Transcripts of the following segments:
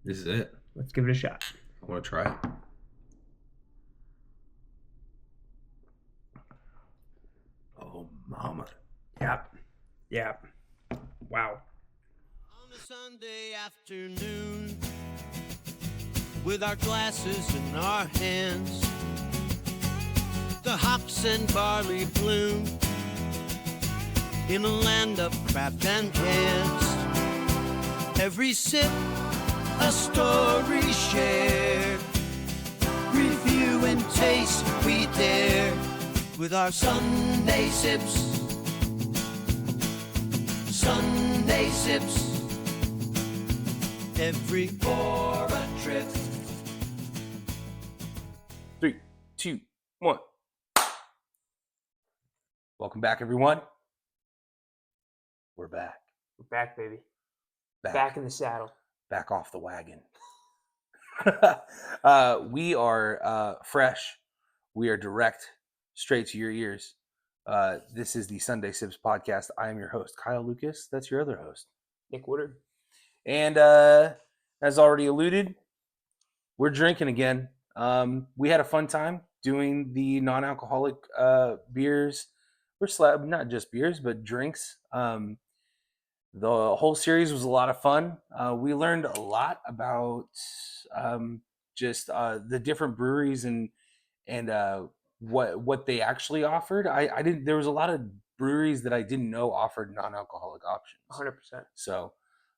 This is it. Let's give it a shot. I want to try it. Oh, mama. Yep. Wow. On a Sunday afternoon, with our glasses in our hands, the hops and barley bloom in a land of craft and cans. Every sip, a story shared. Review and taste we dare with our Sunday sips. Sunday sips. Every for a trip. 3, 2, 1. Welcome back, everyone. We're back. We're back, baby. Back in the saddle. Back off the wagon. We are fresh. We are direct, straight to your ears. This is the Sunday Sips podcast. I am your host, Kyle Lucas. That's your other host, Nick Woodard. And as already alluded, we're drinking again. We had a fun time doing the non-alcoholic beers. Not just beers, but drinks. The whole series was a lot of fun. We learned a lot about just the different breweries and what they actually offered. I didn't. There was a lot of breweries that I didn't know offered non-alcoholic options. 100%. So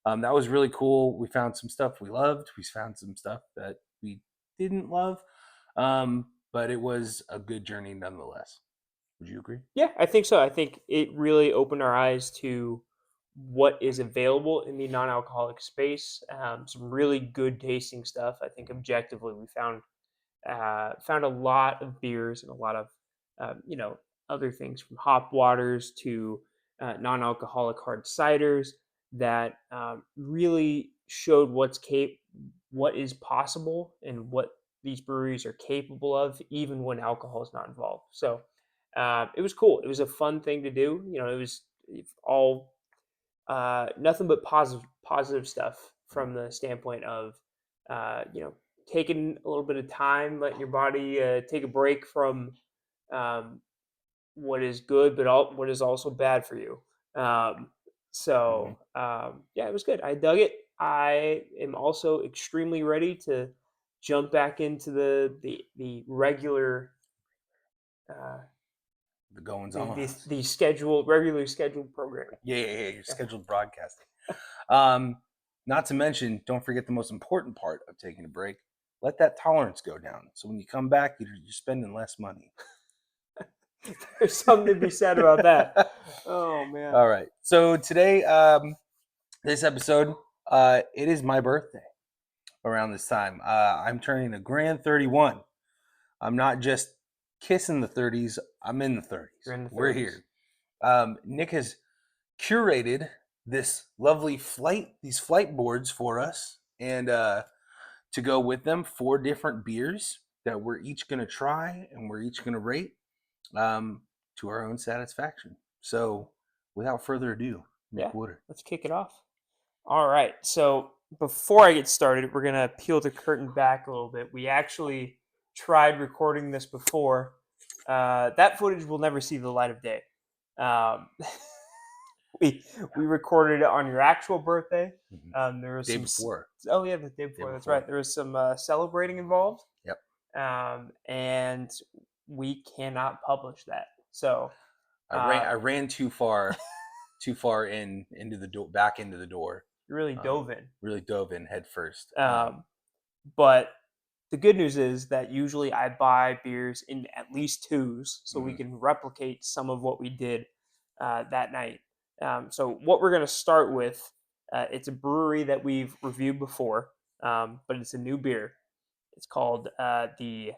that was really cool. We found some stuff we loved. We found some stuff that we didn't love. But it was a good journey nonetheless. Would you agree? Yeah, I think so. I think it really opened our eyes to what is available in the non-alcoholic space. Some really good tasting stuff. I think objectively we found a lot of beers and a lot of other things, from hop waters to non-alcoholic hard ciders that really showed what is possible and what these breweries are capable of, even when alcohol is not involved. So it was cool. It was a fun thing to do. It was all nothing but positive stuff from the standpoint of taking a little bit of time, letting your body take a break from what is good, but what is also bad for you. Yeah, it was good. I dug it. I am also extremely ready to jump back into the regular The goings on. the regularly scheduled programming. Yeah, your scheduled broadcasting. Not to mention, don't forget the most important part of taking a break. Let that tolerance go down. So when you come back, you're spending less money. There's something to be said about that. Oh, man. All right. So today, this episode, it is my birthday around this time. I'm turning a grand 31. I'm not just kissing the 30s. I'm in the 30s. You're in the 30s. We're here. Nick has curated this lovely these flight boards for us, and to go with them, 4 different beers that we're each going to try and we're each going to rate to our own satisfaction. So without further ado, Nick Woodard. Let's kick it off. All right. So before I get started, we're going to peel the curtain back a little bit. We actually tried recording this before. That footage will never see the light of day. We recorded it on your actual birthday. There was day before. Oh yeah, the day before. That's right. There was some celebrating involved. Yep. And we cannot publish that. So I ran too far into the door, back into the door. You really dove in. Really dove in head first. But the good news is that usually I buy beers in at least 2s, so we can replicate some of what we did that night. So what we're going to start with, it's a brewery that we've reviewed before, but it's a new beer. It's called the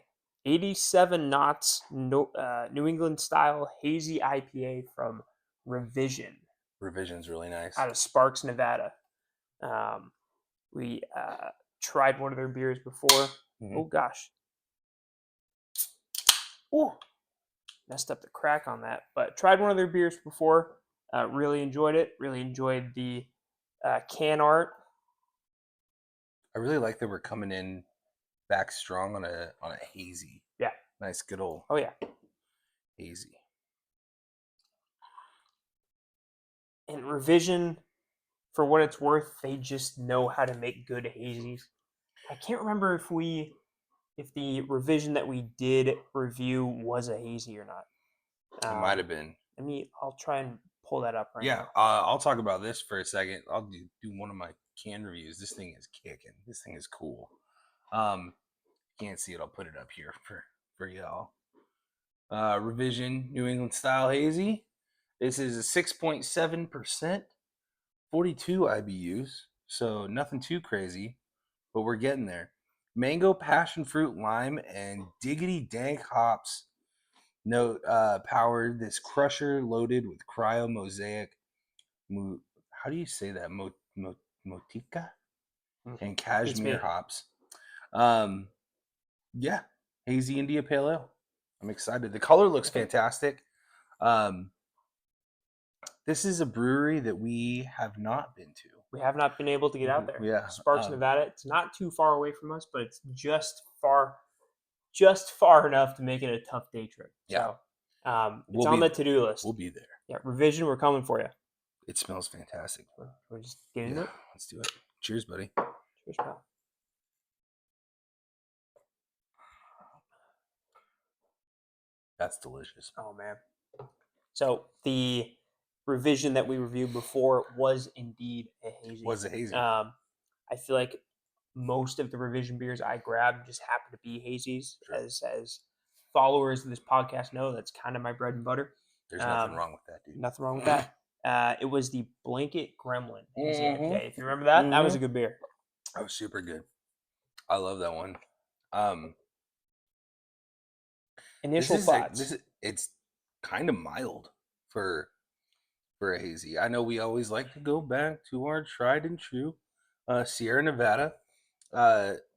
87 Knots New England Style Hazy IPA from Revision. Revision's really nice. Out of Sparks, Nevada. We tried one of their beers before. Oh gosh. Ooh. Messed up the crack on that. But tried one of their beers before. Really enjoyed it. Really enjoyed the can art. I really like that we're coming in back strong on a hazy. Yeah. Nice, good old Oh yeah. hazy. And Revision, for what it's worth, they just know how to make good hazies. I can't remember if the revision that we did review was a hazy or not. It might have been. I'll try and pull that up right Yeah, now. I'll talk about this for a second. I'll do one of my can reviews. This thing is kicking. This thing is cool. Can't see it. I'll put it up here for y'all. Revision New England Style Hazy. This is a 6.7%, 42 IBUs. So nothing too crazy, but we're getting there. Mango, passion fruit, lime, and diggity dank hops note powered this crusher loaded with cryo mosaic. How do you say that? Motica and cashmere hops. Yeah, hazy India Pale Ale. I'm excited. The color looks fantastic. This is a brewery that we have not been to. We have not been able to get out there. Yeah, Sparks, Nevada. It's not too far away from us, but it's just far enough to make it a tough day trip. Yeah. So it's on the to-do list. We'll be there. Yeah, Revision, we're coming for you. It smells fantastic. We're just getting it. Let's do it. Cheers, buddy. Cheers, pal. That's delicious. Oh man. So the revision that we reviewed before was indeed a hazy. Was a hazy. I feel like most of the revision beers I grabbed just happen to be hazies. Sure. As followers of this podcast know, that's kind of my bread and butter. There's nothing wrong with that, dude. Nothing wrong with that. It was the Blanket Gremlin Hazy IPA. If you remember that, that was a good beer. That was super good. I love that one. Initial thoughts. It's kind of mild for a hazy. I know we always like to go back to our tried and true Sierra Nevada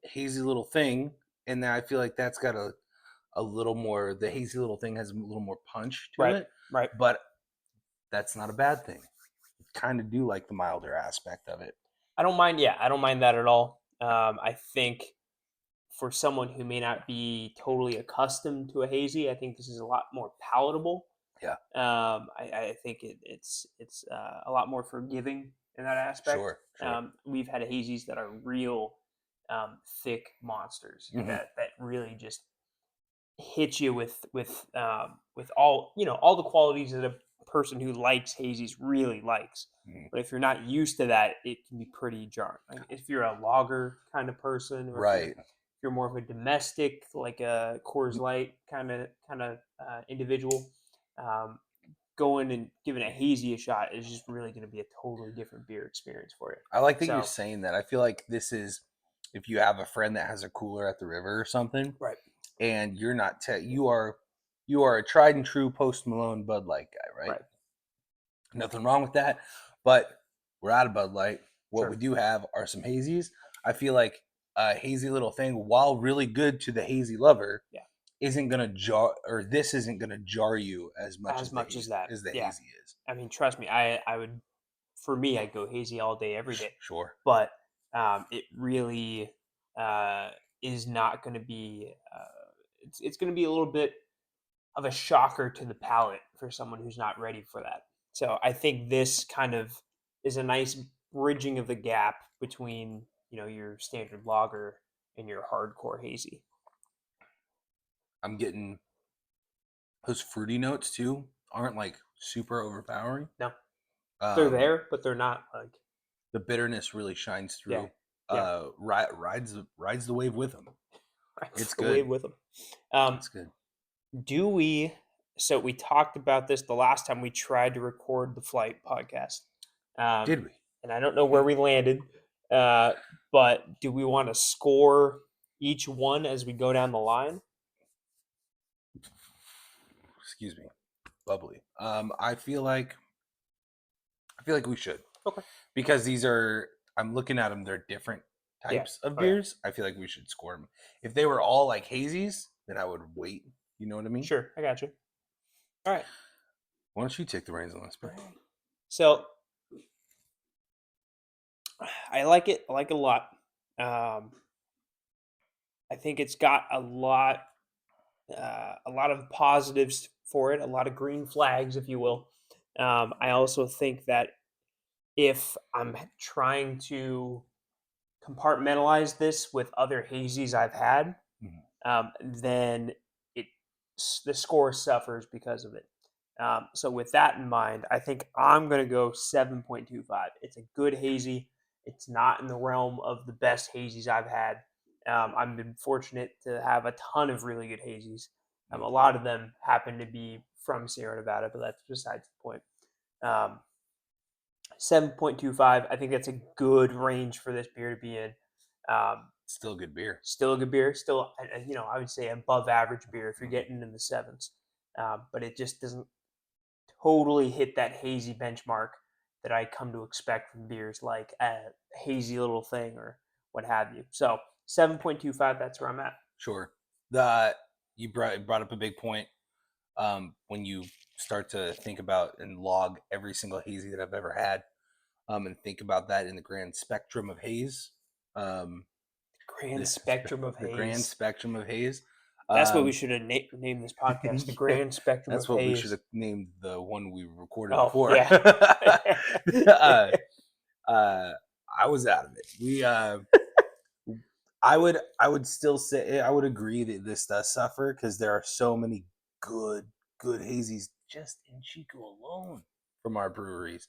hazy little thing, and I feel like that's got a little more. The hazy little thing has a little more punch to it, right? But that's not a bad thing. Kind of do like the milder aspect of it. I don't mind. Yeah, I don't mind that at all. I think for someone who may not be totally accustomed to a hazy, I think this is a lot more palatable. Yeah. I think it's a lot more forgiving in that aspect. Sure. We've had hazies that are real thick monsters that really just hit you with all all the qualities that a person who likes hazies really likes. But if you're not used to that, it can be pretty jarring. Like if you're a lager kind of person, or if you're more of a domestic, like a Coors Light kind of individual, going and giving a hazy a shot is just really going to be a totally different beer experience for you. I like that you're saying that. I feel like this is if you have a friend that has a cooler at the river or something, right? And you're not you are a tried and true Post Malone Bud Light guy, right? Nothing wrong with that, but we're out of Bud Light. What we do have are some hazies. I feel like a hazy little thing, while really good to the hazy lover, isn't gonna jar, or this isn't gonna jar you as much as the hazy is. I mean, trust me, I would, for me, I'd go hazy all day, every day. Sure. But it really is not going to be. It's going to be a little bit of a shocker to the palate for someone who's not ready for that. So I think this kind of is a nice bridging of the gap between your standard lager and your hardcore hazy. I'm getting those fruity notes too. Aren't like super overpowering. No, they're there, but they're not like. The bitterness really shines through. Yeah. Rides the wave with them. It's good. Wave with them. It's good. So we talked about this the last time we tried to record the Flight podcast. Did we? And I don't know where we landed, but do we want to score each one as we go down the line? Excuse me. Bubbly. I feel like we should. Okay. Because these are, I'm looking at them, they're different types of beers. I feel like we should score them. If they were all like hazies, then I would wait. You know what I mean? Sure, I got you. All right. Why don't you take the reins on this, bro? So, I like it. I like it a lot. I think it's got a lot of positives for it, a lot of green flags, if you will. I also think that if I'm trying to compartmentalize this with other hazies I've had, Mhm. then it the score suffers because of it. So with that in mind, I think I'm going to go 7.25. It's a good hazy. It's not in the realm of the best hazies I've had. I've been fortunate to have a ton of really good hazies. A lot of them happen to be from Sierra Nevada, but that's besides the point. Um, 7.25. I think that's a good range for this beer to be in. Still good beer. Still a good beer. Still, I would say above average beer if you're getting in the sevens. But it just doesn't totally hit that hazy benchmark that I come to expect from beers like a hazy little thing or what have you. So 7.25. That's where I'm at. Sure. You brought up a big point. When you start to think about and log every single hazy that I've ever had, and think about that in the grand spectrum of haze, um, Grand spectrum of the grand haze. spectrum of haze. That's what we should have named this podcast. The grand spectrum That's of what we haze. should have named the one we recorded Oh, before. yeah. I was out of it. I would still say I would agree that this does suffer because there are so many good hazies just in Chico alone from our breweries,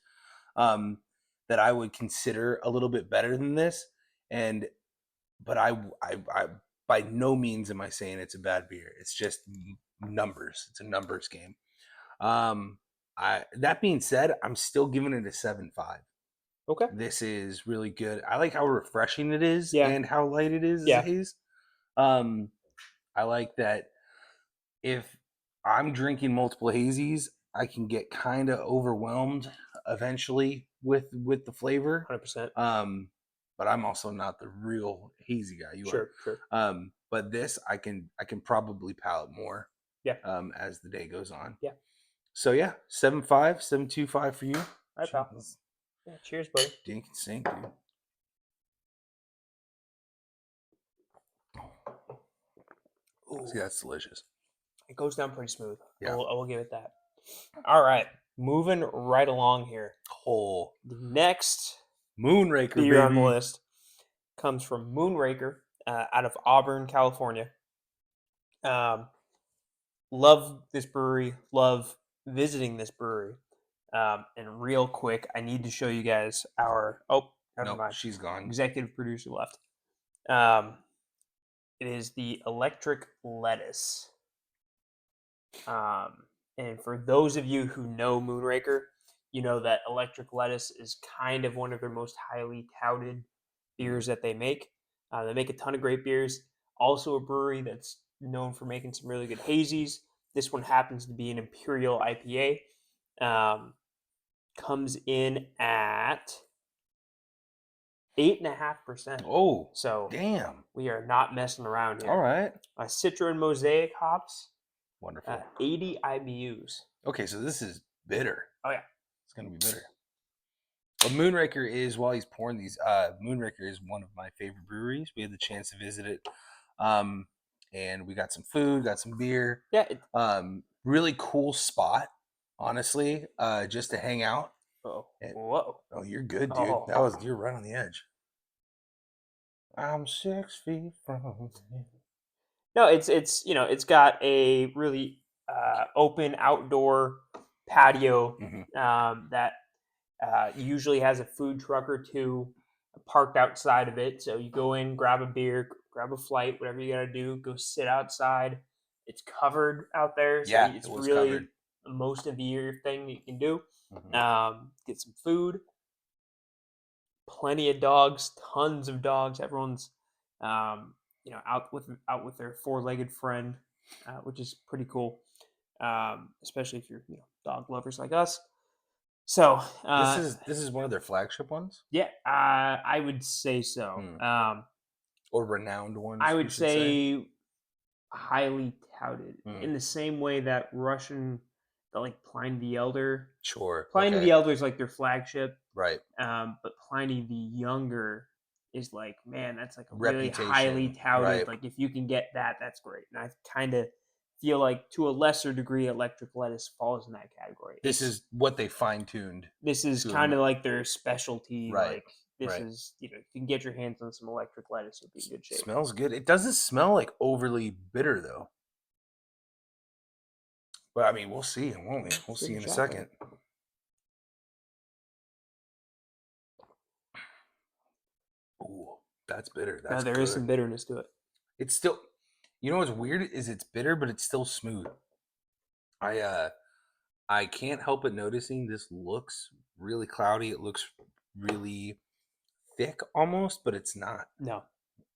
that I would consider a little bit better than this. But I by no means am I saying it's a bad beer. It's just numbers. It's a numbers game. That being said, I'm still giving it a 7.5. Okay. This is really good. I like how refreshing it is Yeah. and how light it is as Yeah. a haze. I like that if I'm drinking multiple hazies, I can get kind of overwhelmed eventually with the flavor. 100%. But I'm also not the real hazy guy. You Sure. are. But this I can probably palate more. Yeah. As the day goes on. Yeah. So yeah, 7.5, 7.25 for you. All right, pal. Jeez, Yeah, cheers, buddy. dink and sink, dude. Ooh, See, that's delicious. it goes down pretty smooth. Yeah. I will give it that. All right, moving right along here. Whole The next Moonraker beer on the baby. list comes from Moonraker out of Auburn, California. Love this brewery. Love visiting this brewery. And real quick, I need to show you guys our. Oh, never Nope, mind. she's gone. Executive producer left. It is the Electric Lettuce. And for those of you who know Moonraker, you know that Electric Lettuce is kind of one of their most highly touted beers that they make. They make a ton of great beers. Also, a brewery that's known for making some really good hazies. This one happens to be an Imperial IPA. Comes in at 8.5%. Oh, So damn. we are not messing around here. All right. Citra and Mosaic hops, Wonderful. 80 IBUs. Okay, so this is bitter. Oh, yeah. It's gonna be bitter. But Moonraker is, while he's pouring these, Moonraker is one of my favorite breweries. We had the chance to visit it, and we got some food, got some beer. Yeah. Really cool spot, honestly, just to hang out. Whoa. Oh, you're good, dude. Oh. You're right on the edge. I'm 6 feet from you. No, it's got a really open outdoor patio that usually has a food truck or two parked outside of it. So you go in, grab a beer, grab a flight, whatever you got to do, go sit outside. It's covered out there, so Yeah, it's it was really covered. the most of the year thing that you can do. Get some food, plenty of dogs, tons of dogs. Everyone's out with their four-legged friend, which is pretty cool, especially if you're dog lovers like us. So This is one of their flagship ones, yeah, I would say so. or renowned ones. I we would should say. highly touted in the same way that like Pliny the Elder. Sure. Pliny Okay. the Elder is like their flagship, Right. but Pliny the Younger is like, man, that's like a really Reputation, highly touted. right. Like if you can get that, that's great. And I kind of feel like to a lesser degree, electric lettuce falls in that category. This is what they fine-tuned. This is to a kind of like their specialty. Right, Like this right. is, you know, if you can get your hands on some electric lettuce, you'll be in good shape. Smells good. It doesn't smell like overly bitter though. But I mean, we'll see, won't we? We'll see in a second. Ooh, that's bitter. That's There good. is some bitterness to it. It's still, you know what's weird is it's bitter, but it's still smooth. I can't help but noticing this looks really cloudy. It looks really thick almost, but it's not. No.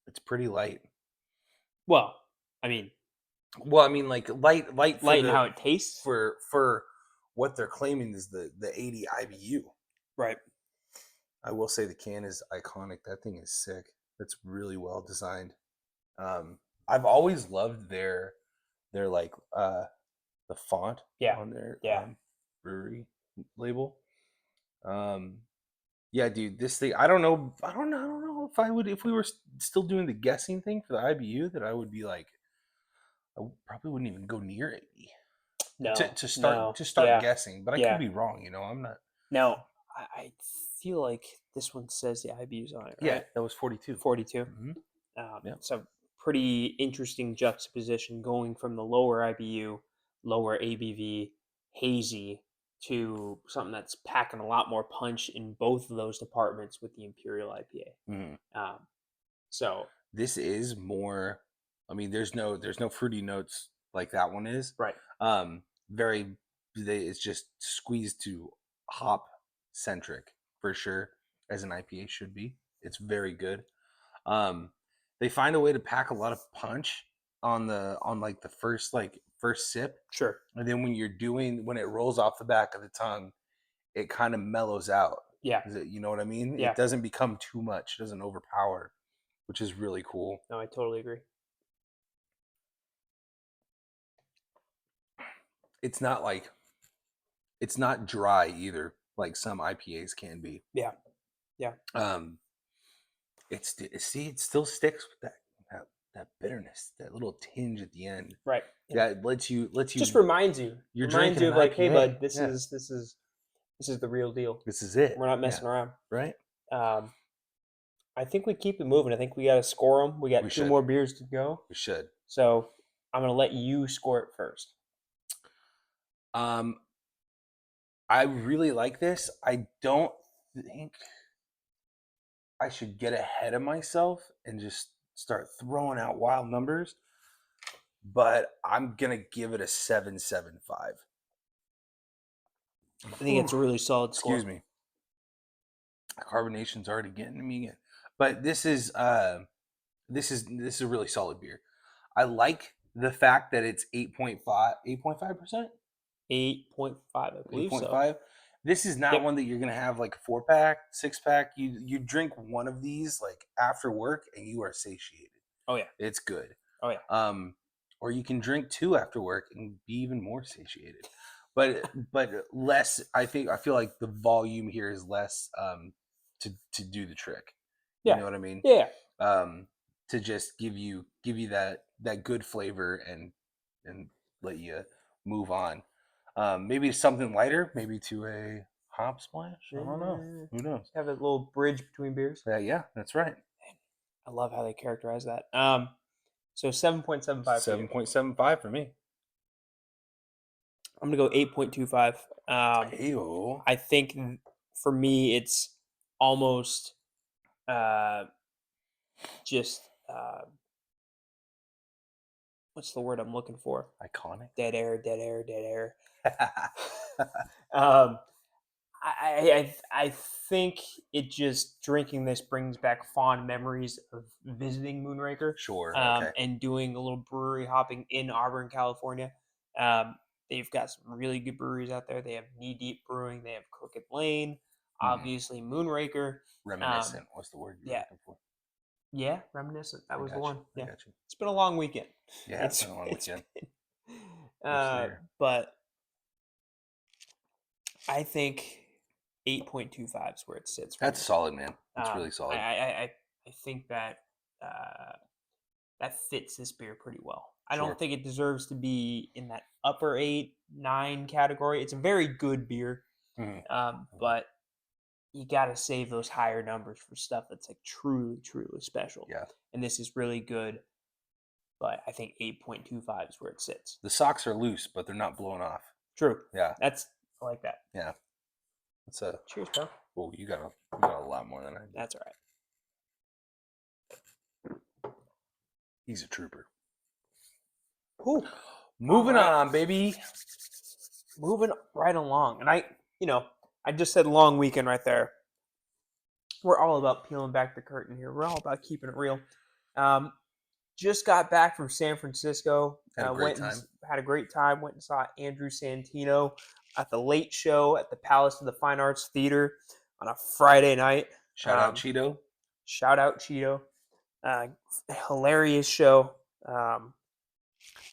It's pretty light. Well, I mean, Well, I mean, like light for light in how it tastes. for what they're claiming is the 80 IBU. Right. I will say the can is iconic. That thing is sick. It's really well designed. I've always loved their like the font on their brewery label. Yeah, dude, this thing, I don't know if I would, if we were still doing the guessing thing for the IBU, that I would be like, I probably wouldn't even go near 80 to start guessing, but I could be wrong, you know. I'm not. No, I feel like this one says the IBUs on it, right? Yeah, that was 42. 42. Mm-hmm. Yeah. So pretty interesting juxtaposition going from the lower IBU, lower ABV, hazy, to something that's packing a lot more punch in both of those departments with the Imperial IPA. Mm-hmm. So this is more. I mean, there's no fruity notes like that one is. Right. It's just squeezed to hop centric for sure, as an IPA should be. It's very good. They find a way to pack a lot of punch on like the first sip. Sure. And then when it rolls off the back of the tongue, it kind of mellows out. Yeah. You know what I mean? Yeah. It doesn't become too much. It doesn't overpower, which is really cool. No, I totally agree. It's not dry either, like some IPAs can be. Yeah. Yeah. It still sticks with that bitterness, that little tinge at the end. Right. Yeah, it lets you just reminds you. You're reminds drinking you of an like, hey IPA. bud, this is the real deal. This is it. We're not messing around. Right. I think we keep it moving. I think we got to score them. We got two more beers to go. We should. So I'm going to let you score it first. I really like this. I don't think I should get ahead of myself and just start throwing out wild numbers, but I'm going to give it a 7.75. I think it's a really solid score. Excuse me. Carbonation's already getting to me again. But this is a really solid beer. I like the fact that it's 8.5%. 8.5, I believe 8.5. So. This is not one that you're gonna have like a 4-pack, 6-pack. You drink one of these like after work and you are satiated. Oh yeah, it's good. Oh yeah. Or you can drink 2 after work and be even more satiated. But less. I feel like the volume here is less to do the trick. You know what I mean? Yeah. To just give you that good flavor and let you move on. Maybe something lighter, maybe to a hop splash. I don't know. Who knows? Have a little bridge between beers. Yeah, that's right. I love how they characterize that. So 7.75. 7.75 for me. I'm gonna go 8.25. I think for me it's almost just what's the word I'm looking for? Iconic. Dead air. I think it just drinking this brings back fond memories of visiting Moonraker. Sure. Okay. And doing a little brewery hopping in Auburn, California. They've got some really good breweries out there. They have Knee Deep Brewing. They have Crooked Lane. Obviously, Moonraker. Reminiscent was the word you were looking for. Yeah, reminiscent. That was the one. Yeah. I got you. It's been a long weekend. Yeah, it's been a long weekend. But I think 8.25 is where it sits. That's solid, man. That's really solid. I I think that that fits this beer pretty well. I Sure. don't think it deserves to be in that upper 8, 9 category. It's a very good beer, but you got to save those higher numbers for stuff that's like truly, truly special. Yeah. And this is really good, but I think 8.25 is where it sits. The socks are loose, but they're not blown off. True. Yeah. I like that. Yeah. That's a. Cheers, pal. Oh, you got a lot more than I do. That's all right. He's a trooper. Ooh. Moving on, baby. Moving right along. And I just said long weekend right there. We're all about peeling back the curtain here. We're all about keeping it real. Just got back from San Francisco. Had a great time. Had a great time. Went and saw Andrew Santino at the Late Show at the Palace of the Fine Arts Theater on a Friday night. Shout out Cheeto. Shout out Cheeto. Hilarious show.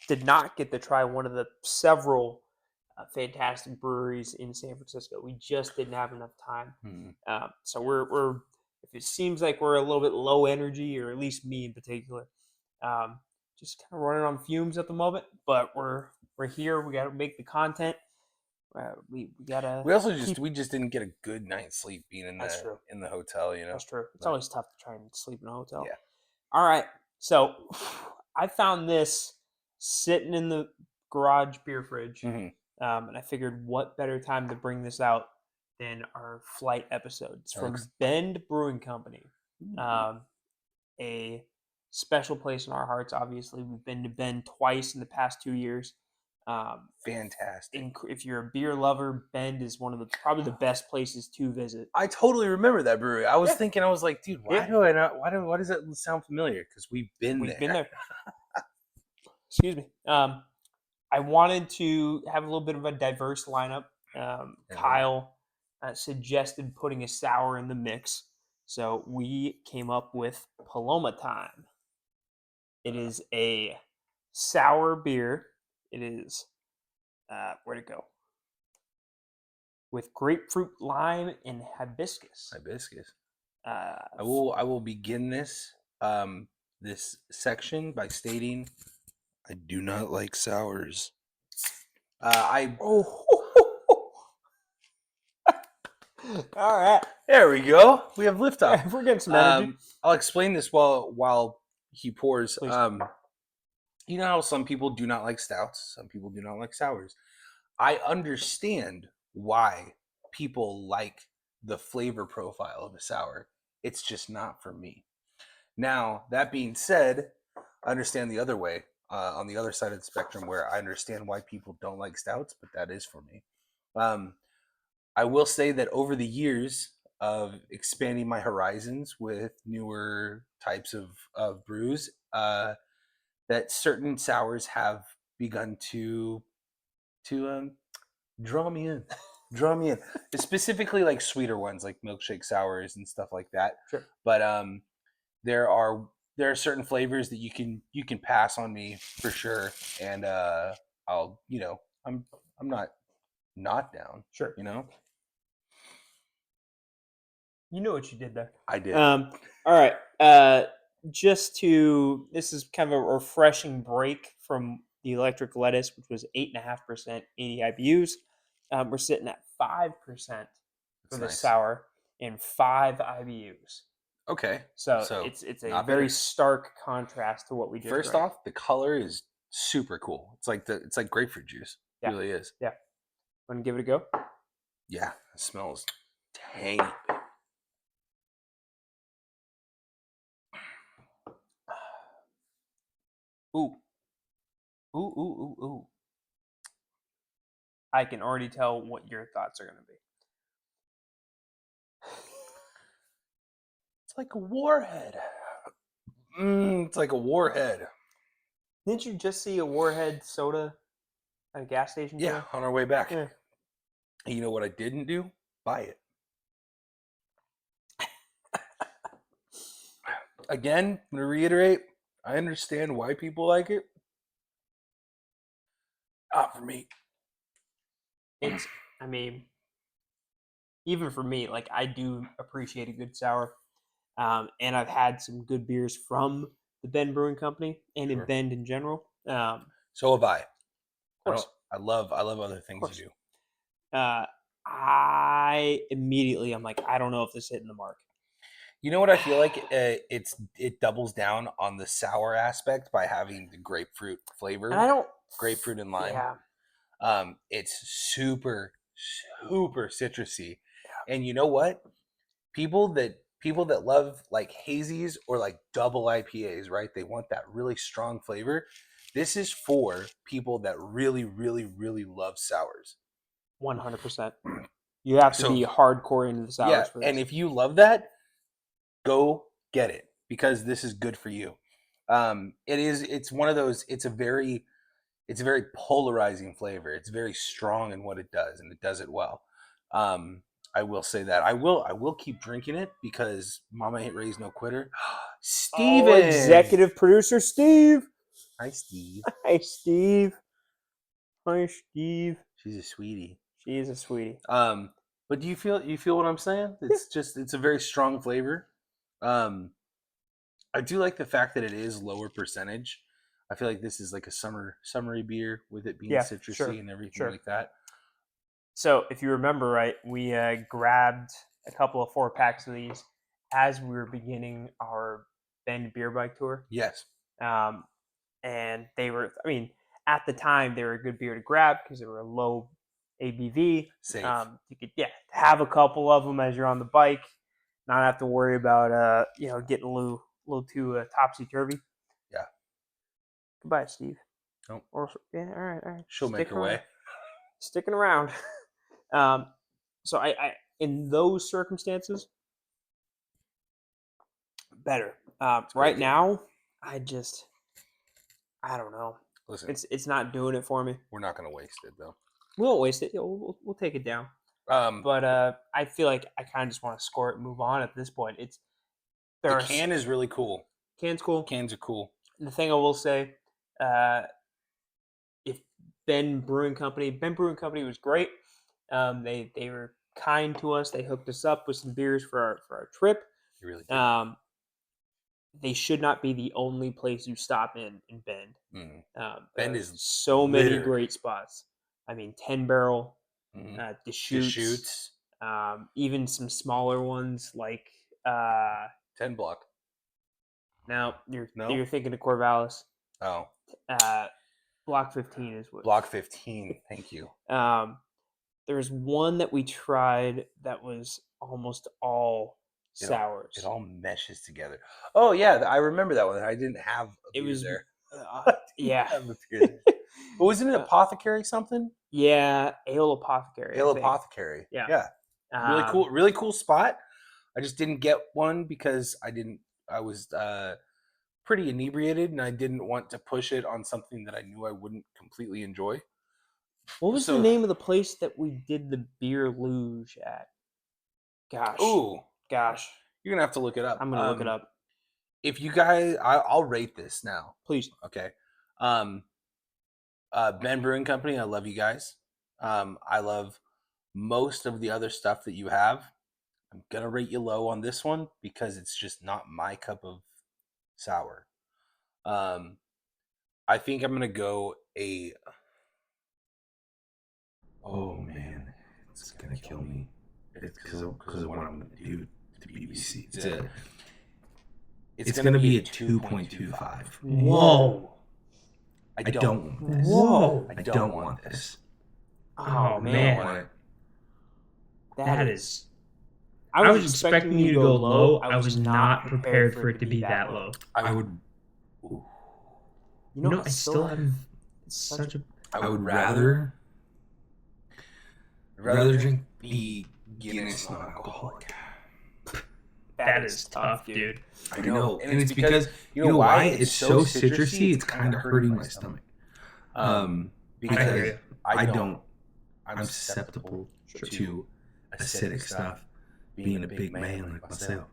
Did not get to try one of the several fantastic breweries in San Francisco. We just didn't have enough time. So we're if it seems like we're a little bit low energy, or at least me in particular, just kind of running on fumes at the moment. But we're here. We got to make the content. We gotta. We just didn't get a good night's sleep being in the hotel. You know, that's true. It's always tough to try and sleep in a hotel. Yeah. All right. So I found this sitting in the garage beer fridge. And I figured what better time to bring this out than our flight episodes from Bend Brewing Company. A special place in our hearts, obviously. We've been to Bend twice in the past 2 years. Fantastic. If you're a beer lover, Bend is one of probably the best places to visit. I totally remember that brewery. I was thinking, I was like, dude, why does that sound familiar? Because we've been there. Excuse me. I wanted to have a little bit of a diverse lineup. Kyle suggested putting a sour in the mix, so we came up with Paloma Time. It is a sour beer. It is where'd it go? With grapefruit, lime, and hibiscus. I will begin this this section by stating I do not like sours. All right. There we go. We have liftoff. We're getting some energy. I'll explain this while he pours. Please. You know how some people do not like stouts, some people do not like sours. I understand why people like the flavor profile of a sour. It's just not for me. Now, that being said, I understand the other way, on the other side of the spectrum, where I understand why people don't like stouts, but that is for me. I will say that over the years of expanding my horizons with newer types of brews, that certain sours have begun to draw me in. Specifically like sweeter ones, like milkshake sours and stuff like that. Sure. But there are certain flavors that you can pass on me for sure, and I'll I'm not down. Sure. You know what you did there. I did. All right. This is kind of a refreshing break from the Electric Lettuce, which was 8.5% 80 IBUs. We're sitting at 5% for the sour and 5 IBUs. Okay. So it's a very stark contrast to what we just First off, the color is super cool. It's like grapefruit juice. It really is. Yeah. Want to give it a go? Yeah. It smells tangy. Ooh. Ooh. I can already tell what your thoughts are going to be. It's like a warhead. It's like a warhead. Didn't you just see a warhead soda at a gas station? Yeah, today? On our way back. Yeah. And you know what I didn't do? Buy it. Again, I'm going to reiterate, I understand why people like it. Not for me. Even for me, like, I do appreciate a good sour. And I've had some good beers from the Bend Brewing Company and in Sure. Bend in general. So have I. Course. I love other things course. you do. I immediately, I'm like, I don't know if this is hitting the mark. You know what I feel like? It doubles down on the sour aspect by having the grapefruit flavor, And I don't grapefruit and lime. Yeah. It's super citrusy, and you know what? People that love like hazies or like double IPAs, right? They want that really strong flavor. This is for people that really love sours. 100%. You have to be hardcore into the sours for this. And if you love that, go get it because this is good for you. It's one of those. It's a very polarizing flavor. It's very strong in what it does, and it does it well. I will say that I will keep drinking it because Mama ain't raised no quitter. Steven, executive producer Steve. Hi, Steve. Hi, Steve. Hi, Steve. She's a sweetie. She is a sweetie. But do you feel what I'm saying? It's a very strong flavor. I do like the fact that it is lower percentage. I feel like this is like a summery beer with it being citrusy and everything like that. So if you remember right, we grabbed a couple of 4-packs of these as we were beginning our Bend beer bike tour. Yes. And they were, I mean, at the time they were a good beer to grab because they were a low ABV. Safe. You could have a couple of them as you're on the bike, not have to worry about getting a little too topsy-turvy. Yeah. Goodbye, Steve. Nope. All right. She'll make her way. Sticking around. So I in those circumstances, better. Right now, I don't know. Listen, it's not doing it for me. We're not going to waste it though. We won't waste it. We'll take it down. But I feel like I kind of just want to score it and move on at this point. The can is really cool. Can's cool. Cans are cool. And the thing I will say, if Bend Brewing Company was great. They were kind to us. They hooked us up with some beers for our trip. They really did. They should not be the only place you stop in Bend. Bend is so many great spots. I mean, 10 Barrel, Deschutes, even some smaller ones like 10 Block. Now you're thinking of Corvallis. Oh, Block 15 is what. Block 15. Thank you. There's one that we tried that was almost all sours. It all meshes together. Oh yeah, I remember that one. I didn't have a beer there. Yeah. But wasn't it Apothecary something? Yeah, Ale Apothecary. Ale Apothecary. Yeah. Really cool spot. I just didn't get one because I was pretty inebriated and I didn't want to push it on something that I knew I wouldn't completely enjoy. What was the name of the place that we did the beer luge at? Gosh. You're going to have to look it up. I'm going to look it up. If you guys, I'll rate this now. Please. Okay. Bend Brewing Company, I love you guys. I love most of the other stuff that you have. I'm going to rate you low on this one because it's just not my cup of sour. I think I'm going to go oh man, it's going to kill me. It's because of what I'm going to do to BBC. It's going to be a 2.25. Whoa. I don't want this. Whoa. I don't want this. Oh, man. That is... I was expecting you to go low. I was not prepared for it to be that low. I would... You know, I still haven't... I would rather drink the Guinness non-alcoholic. That is tough, dude. I know, and it's because you know why? It's so citrusy. It's kind of hurting my stomach. Because I'm susceptible to acidic stuff. Being a big man like myself,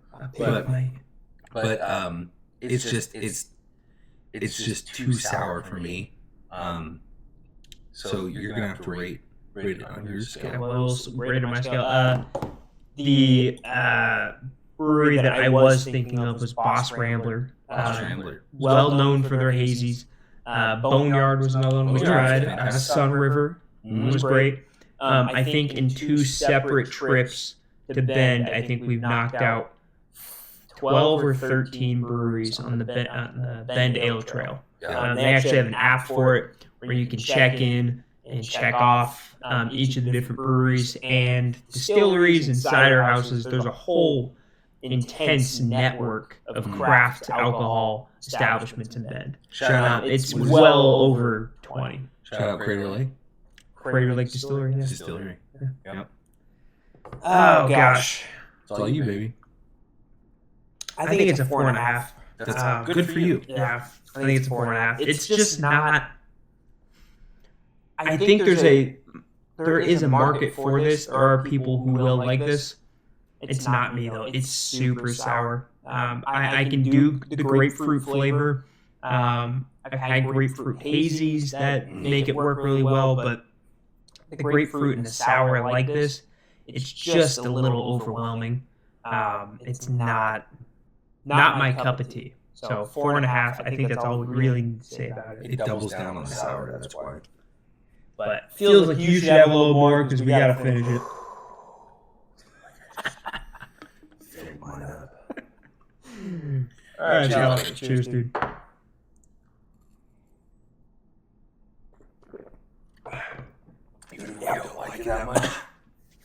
but it's just too sour for me. So you're gonna have to rate it on your scale. Well, rate on my scale. The brewery that I was thinking of was Boss Rambler. Well known for their hazies. Boneyard was another one we tried. Sun River was great. I think in 2 separate trips to Bend, I think we've knocked out 12 or 13 breweries on the Bend Ale Trail. They actually have an app for it where you can check in and check off each of the different breweries and distilleries and cider houses. There's a whole intense network of craft alcohol establishments in Bend. Shout out. It's well over 20. Shout out Crater Lake. Crater Lake Distillery. Yeah. Distillery. Yep. Oh gosh, It's all you, baby. I think it's a 4.5. That's good for you. Yeah, I think it's a 4.5. It's just not. I think there is a market for this. There are people who will like this. It's not me though. It's super sour. I can do the grapefruit flavor. I've had grapefruit hazies that make it work really well, but the grapefruit and the sour like this, it's just a little overwhelming. It's not my cup of tea. So 4.5. I think that's all we really need to say about it. It doubles down on the sour, that's why. But feels like you should have a little more because we got to finish it. Fill mine up. All right, Alex. Cheers, dude. I don't like it that much.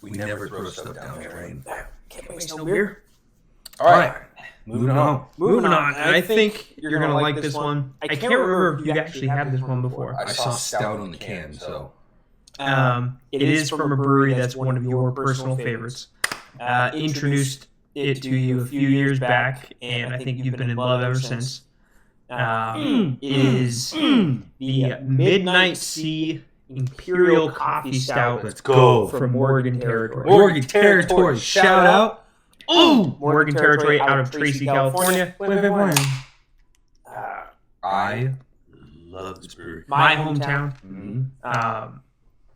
We never throw stuff down the drain. Can't waste no beer. All right. Moving on. Moving on. And I think you're going to like this one. I can't remember if you actually had this one before. I saw Stout on the can, so. It is from a brewery that's one of your personal favorites. Introduced it to you a few years back, and I think you've been in love ever since. It is the Midnight Sea Imperial Coffee Stout. Let's go. From Morgan Territory. Morgan Territory, shout out. Oh, Morgan Territory out of Tracy, California. I love this brewery. My hometown. Mm-hmm.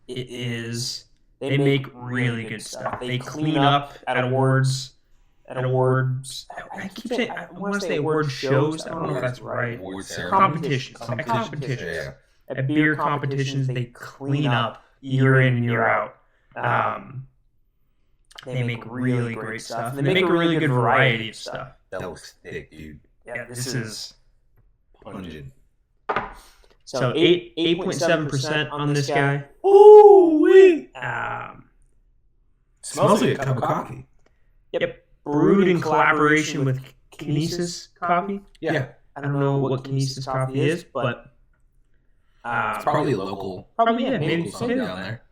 It is. They make really good stuff. They clean up at awards. I keep saying I want to say award shows. I don't know if that's right. Award ceremony. Competitions. Yeah. At beer competitions, they clean up year in and year out. They make really great stuff. And they make a really good variety of stuff. That looks thick, dude. Yeah, this is Pungent. so 8.7% on this guy. Ooh-wee. Smells like a cup of coffee. Yep. Brewed in collaboration with Kinesis Coffee. Yeah. I don't know what Kinesis Coffee is, but It's probably local. probably yeah, maybe Local something down there.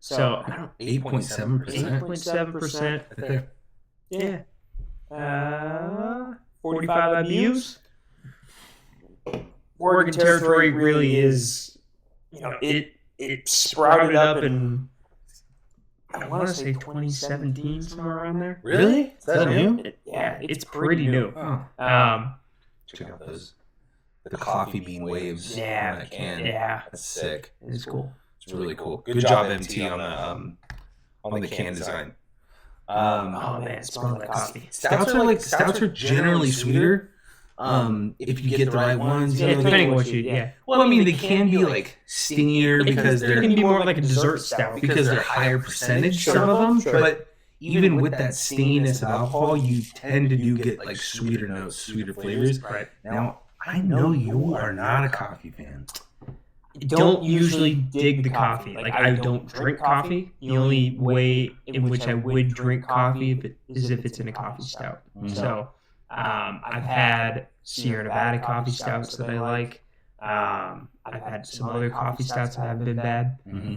So 8.7%. 8.7%. Right there. Yeah. 45 IBUs. Oregon Territory really is, it sprouted up in, I want to say 2017, somewhere around there. Really? Is that new? Yeah, it's pretty new. Oh. Check out the coffee bean waves on that can. Yeah, That's sick. it's cool. It's really cool. Good job, MT, on the can design. Oh man, it smells like coffee. Stouts are generally sweeter. If you get the right ones. Yeah, depending on what you, Well, I mean, they can be like stingier because they they're can be more like a dessert stout because they're higher percentage. Some of them, but even with that stinginess of alcohol, you tend to get like sweeter notes, sweeter flavors. Right. Now, I know you are not a coffee fan. Don't usually dig the coffee. Like I don't drink coffee. The only way in which I would drink coffee is if it's in a coffee stout. Mm-hmm. So I've had Sierra Nevada coffee stouts that I like. I've had some other coffee stouts that haven't been bad. Mm-hmm.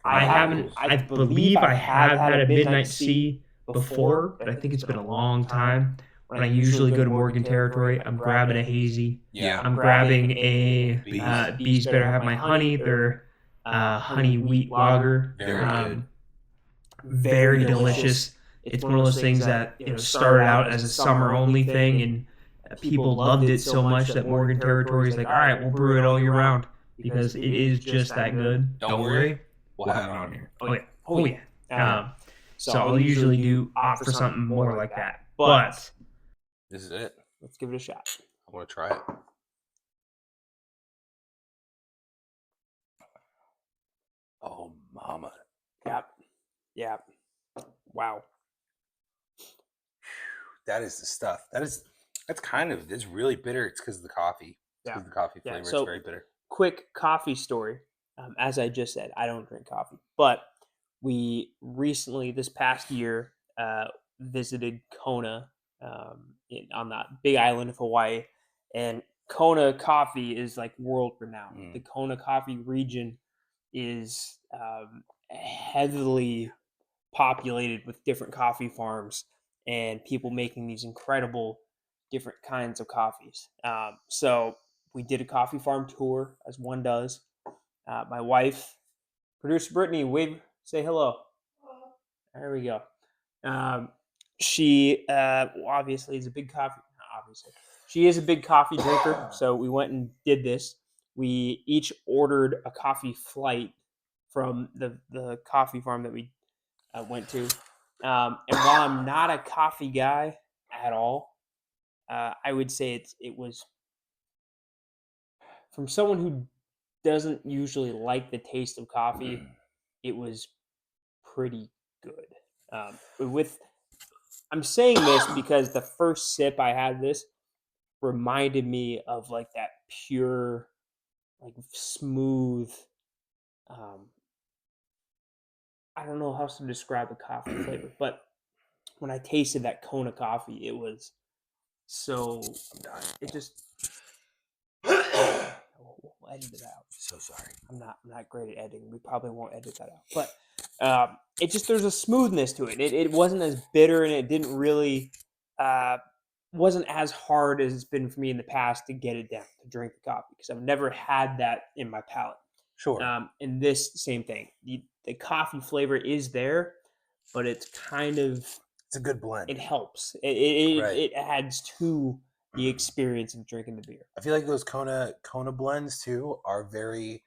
I believe I have had a Midnight Sea before, but I think it's been a long time. When I usually go to Morgan Territory, I'm grabbing a hazy. Yeah. I'm grabbing a Bees Better Have My Honey. Their honey wheat lager. Very good. Very delicious. It's one of those things that started out as a summer only thing, and people loved it so much that Morgan Territory is like, all right, we'll brew it all year round because it is just that good. Don't worry, we'll have it on here. Oh yeah. So I'll usually do opt for something more like that. But This is it. let's give it a shot. I want to try it. Oh, mama. Yep. Yeah. Wow. That is the stuff. It's really bitter. It's because of the coffee. It's because of the coffee Yeah, flavor. so- It's very bitter. Quick coffee story. As I just said, I don't drink coffee, but we recently, this past year, visited Kona on that big island of Hawaii, and Kona coffee is like world renowned. Mm. The Kona coffee region is heavily populated with different coffee farms and people making these incredible different kinds of coffees. So we did a coffee farm tour, as one does. My wife, producer Brittany, wave, say hello. There we go. She obviously is a big coffee. Not obviously, she is a big coffee drinker. So we went and did this. We each ordered a coffee flight from the coffee farm that we went to. And while I'm not a coffee guy at all, I would say it was from someone who doesn't usually like the taste of coffee. It was pretty good. I'm saying this because the first sip I had this reminded me of like that pure, like smooth. I don't know how to describe a coffee flavor, but when I tasted that Kona coffee, it was so. It just. We'll edit it out. So sorry. I'm not great at editing. We probably won't edit that out. But it just there's a smoothness to it. It wasn't as bitter, and it didn't really wasn't as hard as it's been for me in the past to get it down to drink the coffee because I've never had that in my palate. Sure. And this same thing. The coffee flavor is there, but it's kind of It's a good blend. it helps. Right. It adds to the experience of drinking the beer. I feel like those Kona blends too are they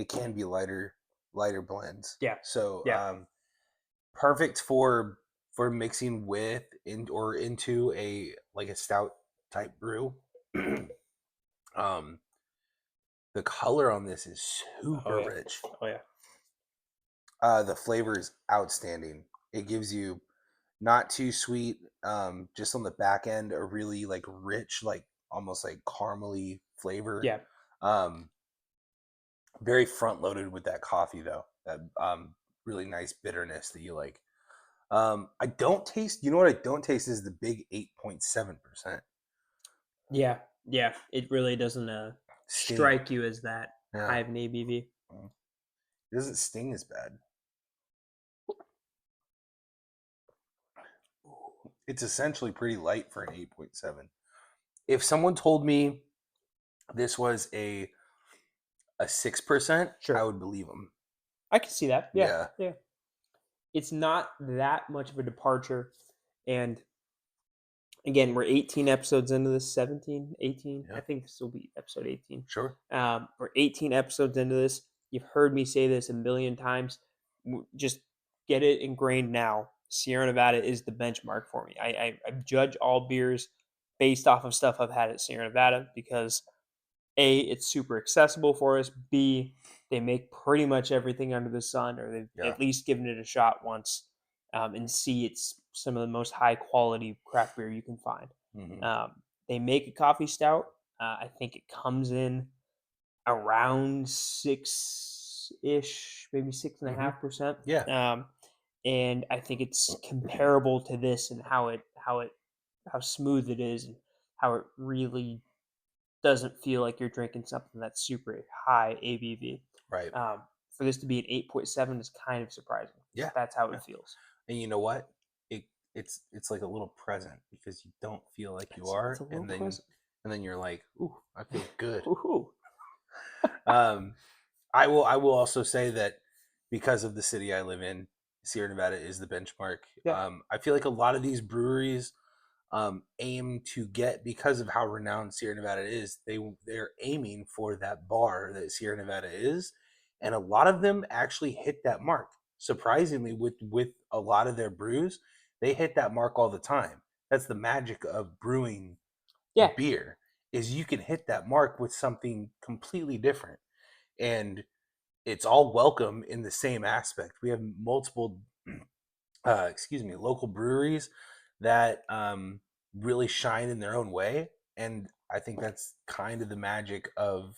can be lighter blends. Yeah. So Yeah. Perfect for mixing with into a like a stout type brew. The color on this is super rich. Oh yeah. The flavor is outstanding. It gives you not too sweet, just on the back end, a really like rich, like almost like caramely flavor. Yeah. Very front loaded with that coffee though. That really nice bitterness that you like. I don't taste. You know what I don't taste is the big 8.7%. Yeah. Yeah. It really doesn't strike you as that high of an ABV. It doesn't sting as bad. It's essentially pretty light for an 8.7. If someone told me this was a 6%, Sure. I would believe them. I can see that. Yeah. Yeah. It's not that much of a departure. And again, we're 18 episodes into this, 17, 18. Yeah. I think this will be episode 18. Sure. We're 18 episodes into this. You've heard me say this a million times. Just get it ingrained now. Sierra Nevada is the benchmark for me. I judge all beers based off of stuff I've had at Sierra Nevada because A, it's super accessible for us. B, they make pretty much everything under the sun, or they've at least given it a shot once. And C, it's some of the most high quality craft beer you can find. Mm-hmm. They make a coffee stout. I think it comes in around 6-ish, maybe 6.5%. Yeah. And I think it's comparable to this and how smooth it is and how it really doesn't feel like you're drinking something that's super high ABV. Right. For this to be an 8.7 is kind of surprising. Yeah. That's how it feels. And you know what? It's like a little present because you don't feel like you are, and then you're like, ooh, I feel good. Ooh. I will also say that because of the city I live in, Sierra Nevada is the benchmark. Yeah. I feel like a lot of these breweries aim to get, because of how renowned Sierra Nevada is, they're aiming for that bar that Sierra Nevada is, and a lot of them actually hit that mark. surprisingly, with a lot of their brews, they hit that mark all the time. That's the magic of brewing Yeah. beer, is you can hit that mark with something completely different, and it's all welcome in the same aspect. We have multiple local breweries that really shine in their own way, and I think that's kind of the magic of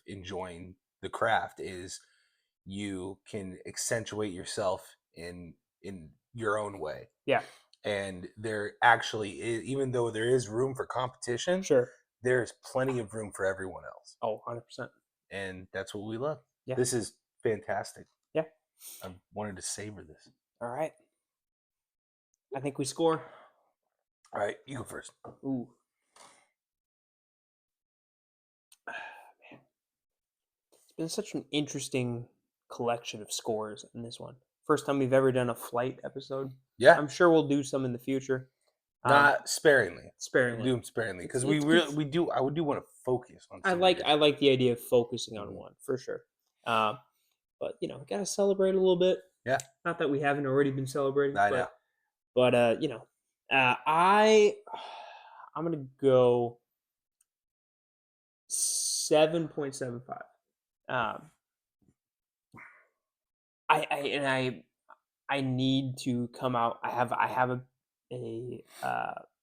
enjoying the craft, is you can accentuate yourself in your own way. Yeah. And there actually is, even though there is room for competition, Sure. there's plenty of room for everyone else, Oh, 100%. and that's what we love. Yeah. This is fantastic. Yeah. I wanted to savor this. All right. I think we score. All right, you go first. Ooh. Man. It's been such an interesting collection of scores in this one. First time we've ever done a flight episode. Yeah, I'm sure we'll do some in the future. not sparingly. Sparingly. Do them sparingly, because It's- we do. I would do want to focus on. I some like beers. the idea of focusing on Mhm. one for sure. But gotta celebrate a little bit. Yeah. Not that we haven't already been celebrating, I know. but I'm gonna go 7.75. I need to come out. I have a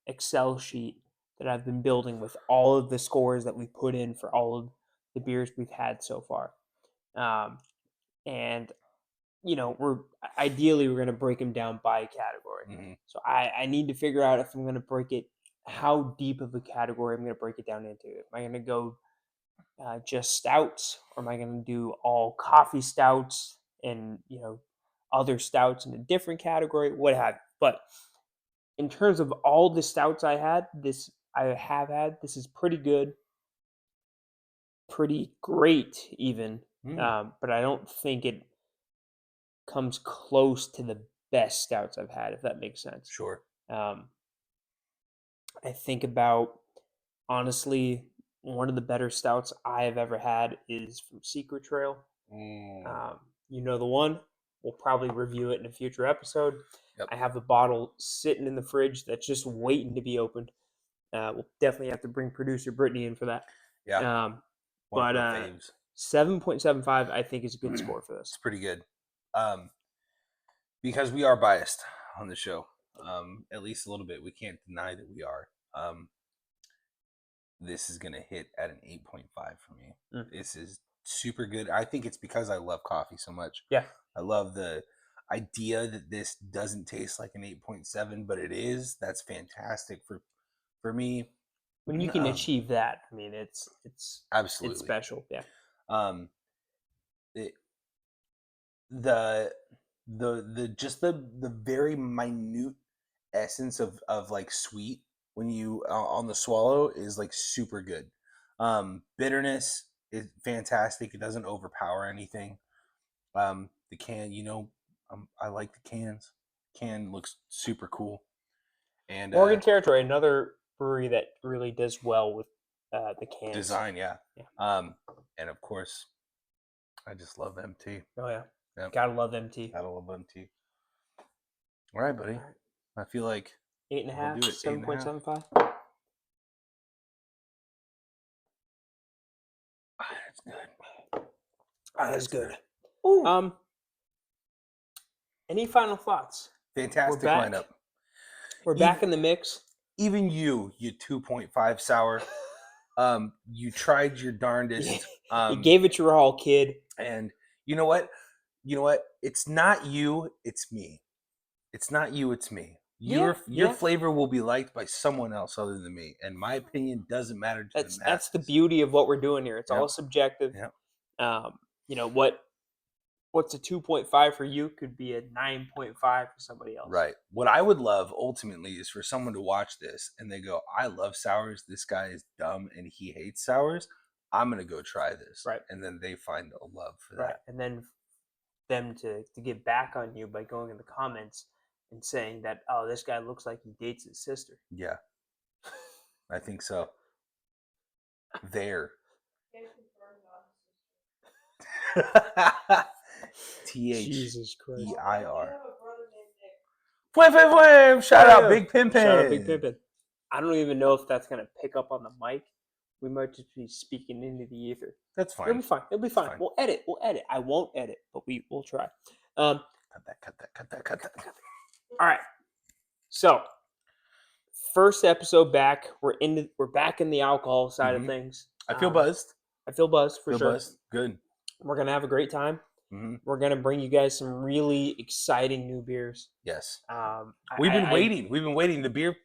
Excel sheet that I've been building with all of the scores that we put in for all of the beers we've had so far, and we're going to break them down by category. Mhm. So I need to figure out if I'm going to break it, how deep of a category I'm going to break it down into. Am I going to go just stouts, or am I going to do all coffee stouts and other stouts in a different category, what have you? But in terms of all the stouts I have had, this is pretty good, pretty great even. But I don't think it comes close to the best stouts I've had, if that makes sense. Sure. I think about, honestly, one of the better stouts I have ever had is from Secret Trail. You know the one. We'll probably review it in a future episode. Yep. I have a bottle sitting in the fridge that's just waiting to be opened. We'll definitely have to bring producer Brittany in for that. Yeah. But 7.75, I think, is a good score for this. It's pretty good. Because we are biased on the show, at least a little bit. We can't deny that we are. This is going to hit at an 8.5 for me. This is super good. I think it's because I love coffee so much. Yeah. I love the idea that this doesn't taste like an 8.7, but it is. That's fantastic for me. When you can achieve that, I mean, it's absolutely, it's special. Yeah. The just the very minute essence of like sweet when you on the swallow is like super good. Bitterness is fantastic. It doesn't overpower anything. The can, I like the cans. Can looks super cool. And Morgan Territory, another brewery that really does well with the cans design. Yeah. And of course, I just love MT. Oh yeah. Yep. Gotta love MT. Gotta love MT. All right, buddy. I feel like 8.5, we'll do it. 7.75. That's good. That's good. Ooh. Any final thoughts? Fantastic back. lineup. We're back in the mix. Even you 2.5 sour. You tried your darndest. You gave it your all, kid. And you know what? It's not you, it's me. It's not you, it's me. Your flavor will be liked by someone else other than me, and my opinion doesn't matter to the masses. That's the beauty of what we're doing here. It's all subjective. What's a 2.5 for you could be a 9.5 for somebody else. Right. What I would love ultimately is for someone to watch this and they go, I love sours. This guy is dumb and he hates sours. I'm going to go try this. Right. And then they find a love for Right. that. And then them to get back on you by going in the comments and saying that, oh, this guy looks like he dates his sister. Yeah. I think so. Jesus Christ. T-H-E-I-R. Fwam. Shout out Big Pimpin'. Shout out Big Pimpin'. I don't even know if that's going to pick up on the mic. We might just be speaking into the ether. That's fine. It'll be fine. It'll be fine. Fine. We'll edit. I won't edit, but we'll try. Cut that. All right. So, first episode back. We're back in the alcohol side of things. I feel buzzed. I feel buzzed for sure. Buzzed. Good. We're gonna have a great time. Mm-hmm. We're gonna bring you guys some really exciting new beers. Yes. We've been waiting. We've been waiting. The beer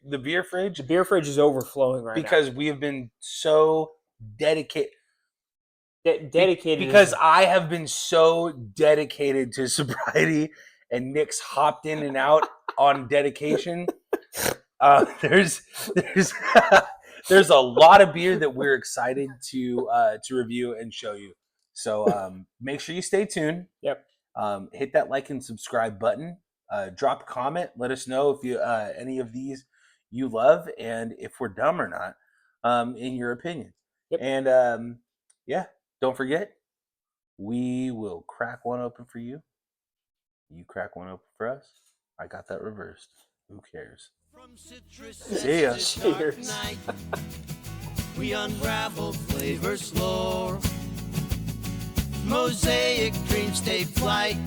fridge. The beer fridge is overflowing right because we have been so dedicated. Dedicated. Because I have been so dedicated to sobriety, and Nick's hopped in and out on dedication. There's there's a lot of beer that we're excited to review and show you. So make sure you stay tuned. Yep. Hit that like and subscribe button. Drop a comment. Let us know if you any of these you love and if we're dumb or not, in your opinion. Yep. And yeah, don't forget, we will crack one open for you. You crack one open for us. I got that reversed. Who cares? From citrus See ya. to dark night, we unravel flavors lore. Mosaic dreamscape flight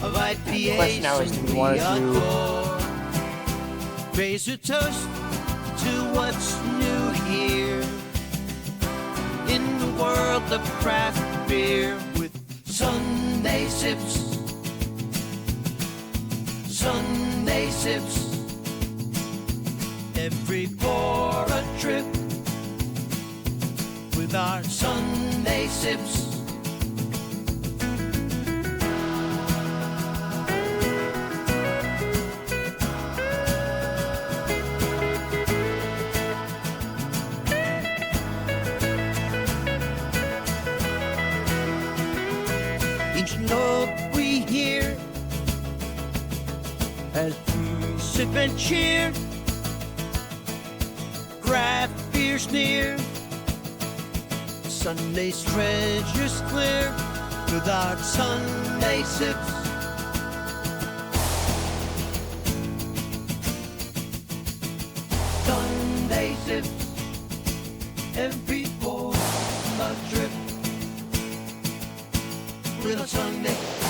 of IPAs. The question now is, do we want to adore. Raise a toast to what's new here in the world of craft beer with Sunday sips. Sunday sips. Every pour a trip with our Sunday sips. Each note we hear as we sip and cheer. Craft beer's near. Sunday's treasures clear with our Sunday sips. Sunday sips. Every pour a drip with a Sunday.